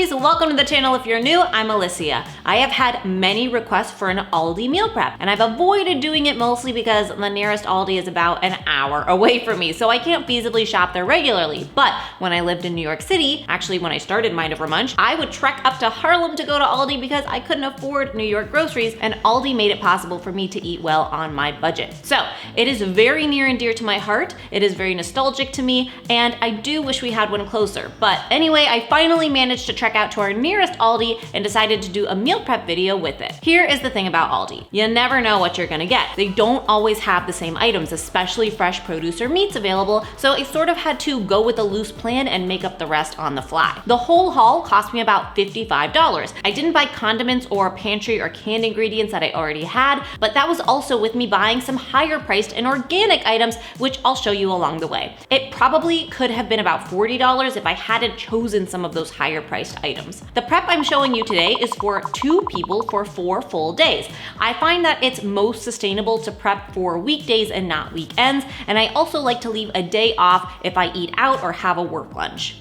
groceries, welcome to the channel. If you're new, I'm Alyssia. I have had many requests for an Aldi meal prep, and I've avoided doing it mostly because the nearest Aldi is about an hour away from me, so I can't feasibly shop there regularly. But when I lived in New York City, actually when I started Mind Over Munch, I would trek up to Harlem to go to Aldi because I couldn't afford New York groceries, and Aldi made it possible for me to eat well on my budget. So it is very near and dear to my heart, it is very nostalgic to me, and I do wish we had one closer. But anyway, I finally managed to trek out to our nearest Aldi and decided to do a meal prep video with it. Here is the thing about Aldi. You never know what you're gonna get. They don't always have the same items, especially fresh produce or meats available, so I sort of had to go with a loose plan and make up the rest on the fly. The whole haul cost me about $55. I didn't buy condiments or pantry or canned ingredients that I already had, but that was also with me buying some higher priced and organic items, which I'll show you along the way. It probably could have been about $40 if I hadn't chosen some of those higher priced items. The prep I'm showing you today is for 2 people for 4 full days. I find that it's most sustainable to prep for weekdays and not weekends, and I also like to leave a day off if I eat out or have a work lunch.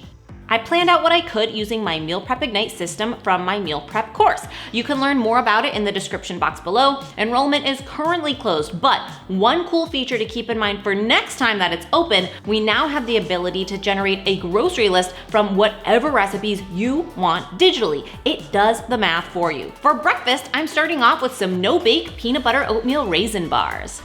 I planned out what I could using my Meal Prep Ignite system from my meal prep course. You can learn more about it in the description box below. Enrollment is currently closed, but one cool feature to keep in mind for next time that it's open, we now have the ability to generate a grocery list from whatever recipes you want digitally. It does the math for you. For breakfast, I'm starting off with some no-bake peanut butter oatmeal raisin bars.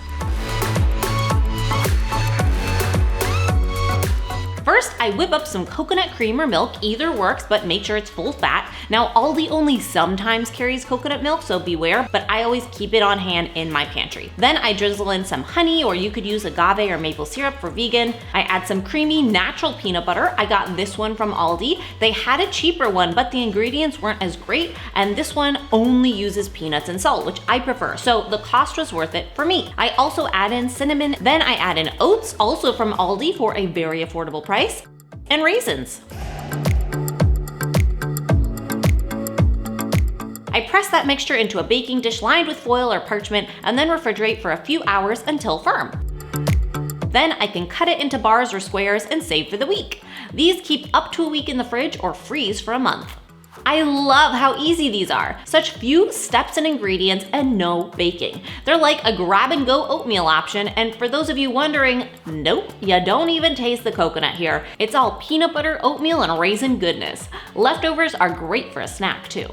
First, I whip up some coconut cream or milk, either works, but make sure it's full fat. Now, Aldi only sometimes carries coconut milk, so beware, but I always keep it on hand in my pantry. Then I drizzle in some honey, or you could use agave or maple syrup for vegan. I add some creamy natural peanut butter. I got this one from Aldi. They had a cheaper one, but the ingredients weren't as great, and this one only uses peanuts and salt, which I prefer, so the cost was worth it for me. I also add in cinnamon, then I add in oats, also from Aldi for a very affordable price, and raisins. I press that mixture into a baking dish lined with foil or parchment and then refrigerate for a few hours until firm. Then I can cut it into bars or squares and save for the week. These keep up to a week in the fridge or freeze for a month. I love how easy these are. Such few steps and ingredients and no baking. They're like a grab and go oatmeal option, and for those of you wondering, nope, you don't even taste the coconut here. It's all peanut butter, oatmeal, and raisin goodness. Leftovers are great for a snack too.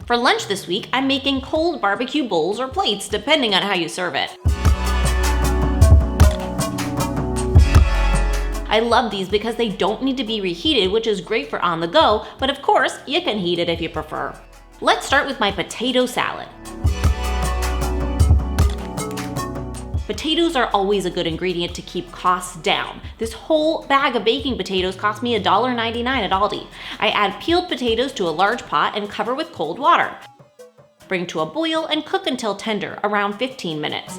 For lunch this week, I'm making cold barbecue bowls or plates, depending on how you serve it. I love these because they don't need to be reheated, which is great for on the go, but of course, you can heat it if you prefer. Let's start with my potato salad. Potatoes are always a good ingredient to keep costs down. This whole bag of baking potatoes cost me $1.99 at Aldi. I add peeled potatoes to a large pot and cover with cold water. Bring to a boil and cook until tender, around 15 minutes.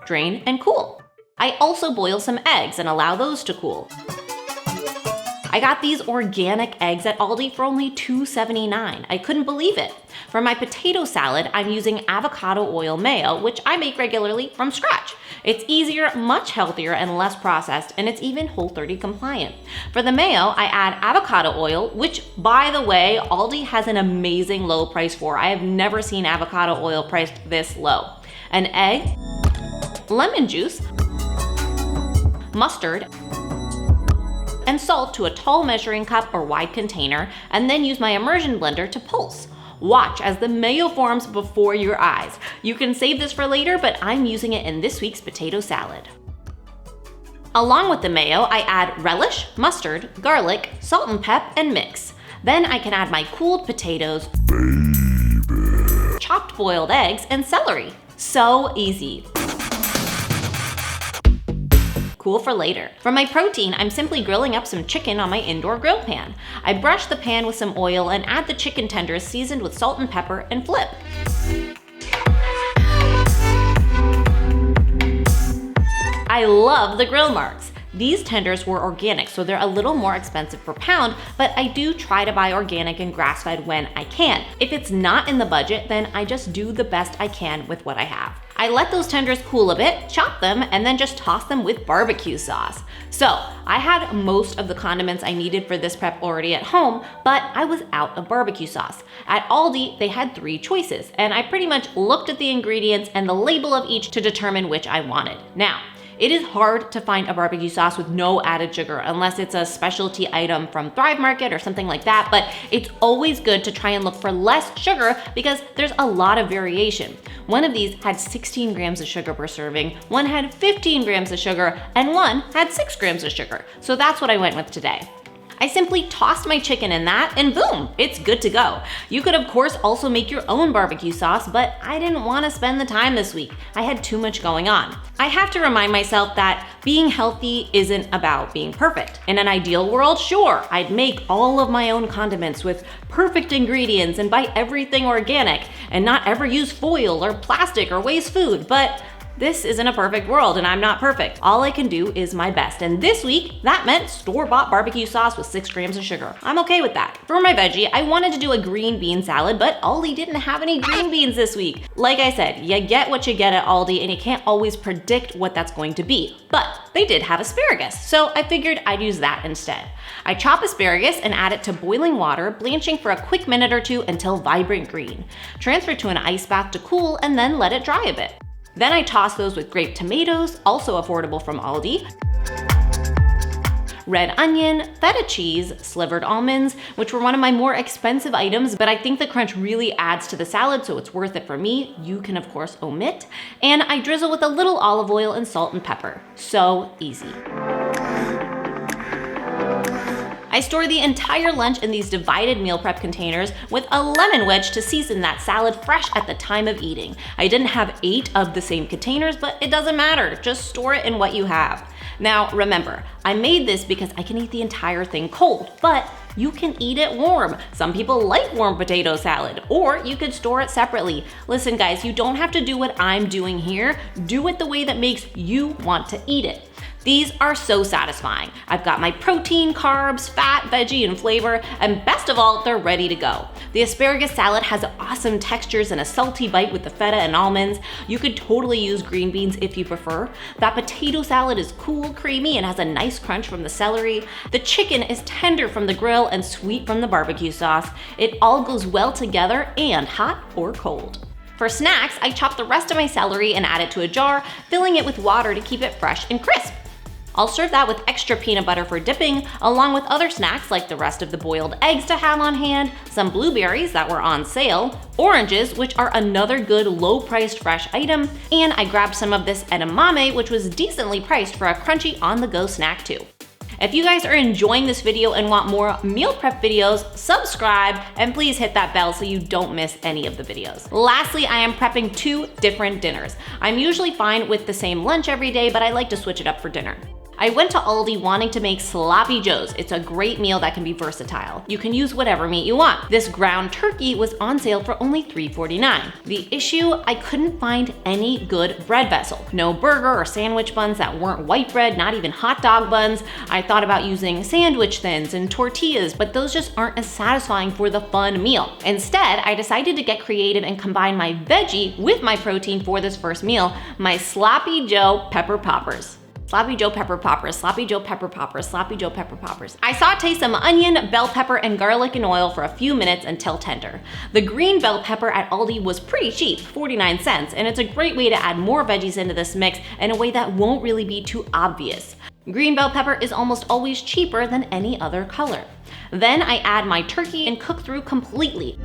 Drain and cool. I also boil some eggs and allow those to cool. I got these organic eggs at Aldi for only $2.79. I couldn't believe it. For my potato salad, I'm using avocado oil mayo, which I make regularly from scratch. It's easier, much healthier, and less processed, and it's even Whole30 compliant. For the mayo, I add avocado oil, which, by the way, Aldi has an amazing low price for. I have never seen avocado oil priced this low. An egg, lemon juice, mustard, and salt to a tall measuring cup or wide container, and then use my immersion blender to pulse. Watch as the mayo forms before your eyes. You can save this for later, but I'm using it in this week's potato salad. Along with the mayo, I add relish, mustard, garlic, salt and pep, and mix. Then I can add my cooled potatoes, chopped boiled eggs, and celery. So easy. Cool for later. For my protein, I'm simply grilling up some chicken on my indoor grill pan. I brush the pan with some oil and add the chicken tenders seasoned with salt and pepper and flip. I love the grill marks. These tenders were organic, so they're a little more expensive per pound, but I do try to buy organic and grass-fed when I can. If it's not in the budget, then I just do the best I can with what I have. I let those tenders cool a bit, chop them, and then just toss them with barbecue sauce. So I had most of the condiments I needed for this prep already at home, but I was out of barbecue sauce. At Aldi, they had 3 choices, and I pretty much looked at the ingredients and the label of each to determine which I wanted. Now, it is hard to find a barbecue sauce with no added sugar unless it's a specialty item from Thrive Market or something like that, but it's always good to try and look for less sugar because there's a lot of variation. One of these had 16 grams of sugar per serving, one had 15 grams of sugar, and one had 6 grams of sugar. So that's what I went with today. I simply tossed my chicken in that and boom, it's good to go. You could of course also make your own barbecue sauce, but I didn't want to spend the time this week. I had too much going on. I have to remind myself that being healthy isn't about being perfect. In an ideal world, sure, I'd make all of my own condiments with perfect ingredients and buy everything organic and not ever use foil or plastic or waste food, but this isn't a perfect world and I'm not perfect. All I can do is my best. And this week, that meant store-bought barbecue sauce with 6 grams of sugar. I'm okay with that. For my veggie, I wanted to do a green bean salad, but Aldi didn't have any green beans this week. Like I said, you get what you get at Aldi and you can't always predict what that's going to be. But they did have asparagus, so I figured I'd use that instead. I chop asparagus and add it to boiling water, blanching for a quick minute or 2 until vibrant green. Transfer to an ice bath to cool and then let it dry a bit. Then I toss those with grape tomatoes, also affordable from Aldi, red onion, feta cheese, slivered almonds, which were one of my more expensive items, but I think the crunch really adds to the salad, so it's worth it for me. You can of course omit. And I drizzle with a little olive oil and salt and pepper. So easy. I store the entire lunch in these divided meal prep containers with a lemon wedge to season that salad fresh at the time of eating. I didn't have 8 of the same containers, but it doesn't matter. Just store it in what you have. Now remember, I made this because I can eat the entire thing cold, but you can eat it warm. Some people like warm potato salad, or you could store it separately. Listen guys, you don't have to do what I'm doing here. Do it the way that makes you want to eat it. These are so satisfying. I've got my protein, carbs, fat, veggie, and flavor, and best of all, they're ready to go. The asparagus salad has awesome textures and a salty bite with the feta and almonds. You could totally use green beans if you prefer. That potato salad is cool, creamy, and has a nice crunch from the celery. The chicken is tender from the grill and sweet from the barbecue sauce. It all goes well together and hot or cold. For snacks, I chop the rest of my celery and add it to a jar, filling it with water to keep it fresh and crisp. I'll serve that with extra peanut butter for dipping, along with other snacks like the rest of the boiled eggs to have on hand, some blueberries that were on sale, oranges, which are another good low-priced fresh item, and I grabbed some of this edamame, which was decently priced for a crunchy on-the-go snack too. If you guys are enjoying this video and want more meal prep videos, subscribe and please hit that bell so you don't miss any of the videos. Lastly, I am prepping 2 different dinners. I'm usually fine with the same lunch every day, but I like to switch it up for dinner. I went to Aldi wanting to make sloppy joes. It's a great meal that can be versatile. You can use whatever meat you want. This ground turkey was on sale for only $3.49. The issue, I couldn't find any good bread vessel. No burger or sandwich buns that weren't white bread, not even hot dog buns. I thought about using sandwich thins and tortillas, but those just aren't as satisfying for the fun meal. Instead, I decided to get creative and combine my veggie with my protein for this first meal, my Sloppy Joe pepper poppers. Sloppy Joe pepper poppers, Sloppy Joe pepper poppers, Sloppy Joe pepper poppers. I saute some onion, bell pepper, and garlic in oil for a few minutes until tender. The green bell pepper at Aldi was pretty cheap, 49 cents, and it's a great way to add more veggies into this mix in a way that won't really be too obvious. Green bell pepper is almost always cheaper than any other color. Then I add my turkey and cook through completely,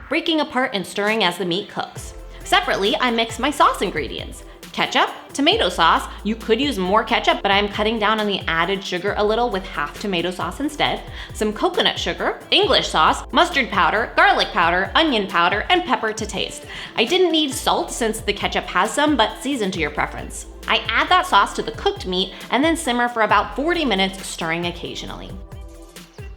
breaking apart and stirring as the meat cooks. Separately, I mix my sauce ingredients. Ketchup, tomato sauce, you could use more ketchup, but I'm cutting down on the added sugar a little with half tomato sauce instead, some coconut sugar, English sauce, mustard powder, garlic powder, onion powder, and pepper to taste. I didn't need salt since the ketchup has some, but season to your preference. I add that sauce to the cooked meat and then simmer for about 40 minutes, stirring occasionally.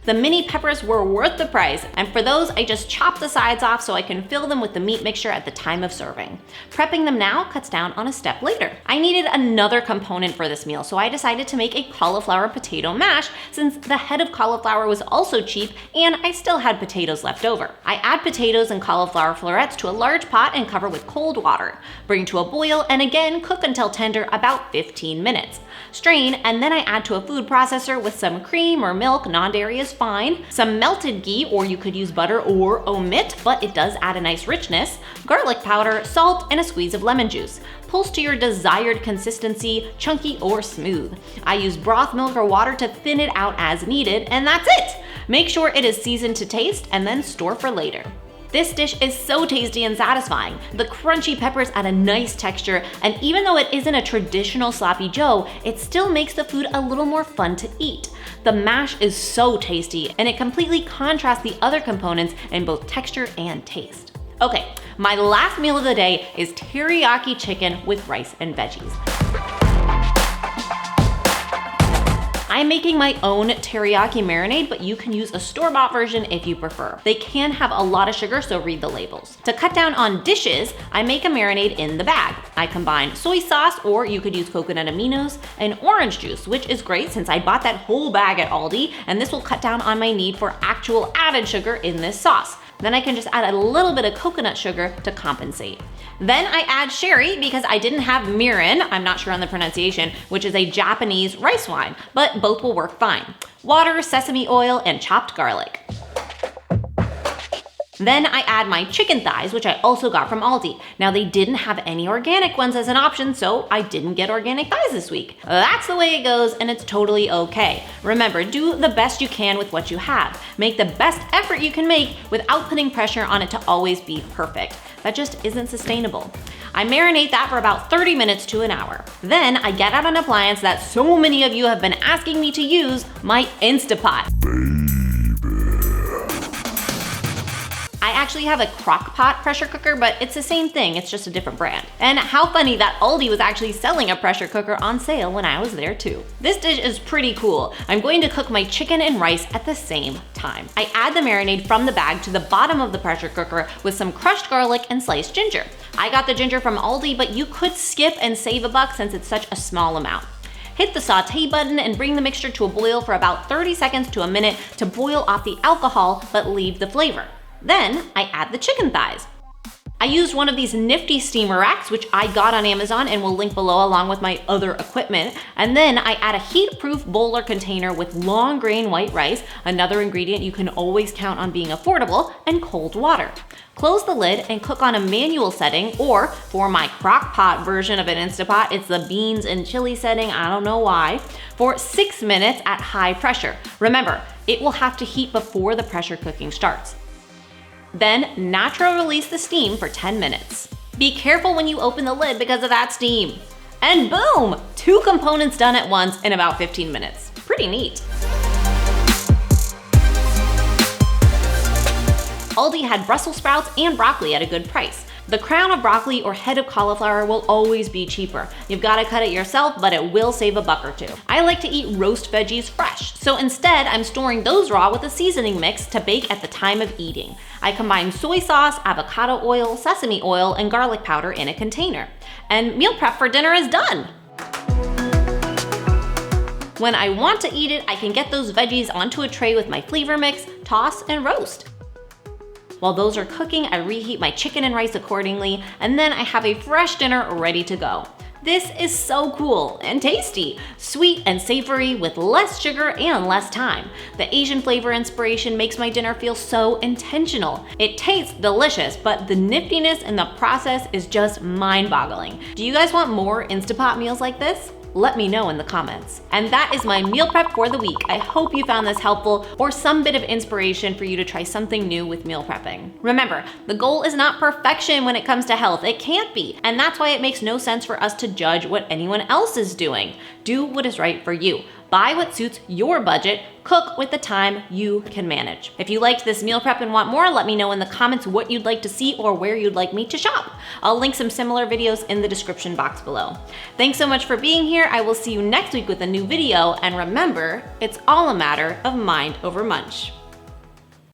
The mini peppers were worth the price, and for those, I just chop the sides off so I can fill them with the meat mixture at the time of serving. Prepping them now cuts down on a step later. I needed another component for this meal, so I decided to make a cauliflower potato mash since the head of cauliflower was also cheap and I still had potatoes left over. I add potatoes and cauliflower florets to a large pot and cover with cold water. Bring to a boil and again cook until tender, about 15 minutes. Strain, and then I add to a food processor with some cream or milk, non-dairy is fine, some melted ghee, or you could use butter or omit, but it does add a nice richness, garlic powder, salt, and a squeeze of lemon juice. Pulse to your desired consistency, chunky or smooth. I use broth, milk, or water to thin it out as needed, and that's it! Make sure it is seasoned to taste and then store for later. This dish is so tasty and satisfying. The crunchy peppers add a nice texture, and even though it isn't a traditional sloppy joe, it still makes the food a little more fun to eat. The mash is so tasty, and it completely contrasts the other components in both texture and taste. Okay, my last meal of the day is teriyaki chicken with rice and veggies. I'm making my own teriyaki marinade, but you can use a store-bought version if you prefer. They can have a lot of sugar, so read the labels. To cut down on dishes, I make a marinade in the bag. I combine soy sauce, or you could use coconut aminos, and orange juice, which is great since I bought that whole bag at Aldi, and this will cut down on my need for actual added sugar in this sauce. Then I can just add a little bit of coconut sugar to compensate. Then I add sherry because I didn't have mirin, I'm not sure on the pronunciation, which is a Japanese rice wine, but both will work fine. Water, sesame oil, and chopped garlic. Then I add my chicken thighs, which I also got from Aldi. Now they didn't have any organic ones as an option, so I didn't get organic thighs this week. That's the way it goes, and it's totally okay. Remember, do the best you can with what you have. Make the best effort you can make without putting pressure on it to always be perfect. That just isn't sustainable. I marinate that for about 30 minutes to an hour. Then I get out an appliance that so many of you have been asking me to use, my Instapot. I actually have a crock pot pressure cooker, but it's the same thing, it's just a different brand. And how funny that Aldi was actually selling a pressure cooker on sale when I was there too. This dish is pretty cool. I'm going to cook my chicken and rice at the same time. I add the marinade from the bag to the bottom of the pressure cooker with some crushed garlic and sliced ginger. I got the ginger from Aldi, but you could skip and save $1 since it's such a small amount. Hit the saute button and bring the mixture to a boil for about 30 seconds to a minute to boil off the alcohol but leave the flavor. Then I add the chicken thighs. I used one of these nifty steamer racks, which I got on Amazon and will link below along with my other equipment. And then I add a heat-proof bowl or container with long grain white rice, another ingredient you can always count on being affordable, and cold water. Close the lid and cook on a manual setting, or for my crock pot version of an Instapot, it's the beans and chili setting, I don't know why, for 6 minutes at high pressure. Remember, it will have to heat before the pressure cooking starts. Then naturally release the steam for 10 minutes. Be careful when you open the lid because of that steam. And boom, 2 components done at once in about 15 minutes. Pretty neat. Aldi had Brussels sprouts and broccoli at a good price. The crown of broccoli or head of cauliflower will always be cheaper. You've got to cut it yourself, but it will save $1 or $2. I like to eat roast veggies fresh, so instead I'm storing those raw with a seasoning mix to bake at the time of eating. I combine soy sauce, avocado oil, sesame oil, and garlic powder in a container. And meal prep for dinner is done. When I want to eat it, I can get those veggies onto a tray with my flavor mix, toss, and roast. While those are cooking, I reheat my chicken and rice accordingly, and then I have a fresh dinner ready to go. This is so cool and tasty, sweet and savory with less sugar and less time. The Asian flavor inspiration makes my dinner feel so intentional. It tastes delicious, but the niftiness in the process is just mind-boggling. Do you guys want more Instapot meals like this? Let me know in the comments. And that is my meal prep for the week. I hope you found this helpful or some bit of inspiration for you to try something new with meal prepping. Remember, the goal is not perfection when it comes to health. It can't be. And that's why it makes no sense for us to judge what anyone else is doing. Do what is right for you. buy what suits your budget, cook with the time you can manage. If you liked this meal prep and want more, let me know in the comments what you'd like to see or where you'd like me to shop. I'll link some similar videos in the description box below. Thanks so much for being here. I will see you next week with a new video, and remember, it's all a matter of mind over munch.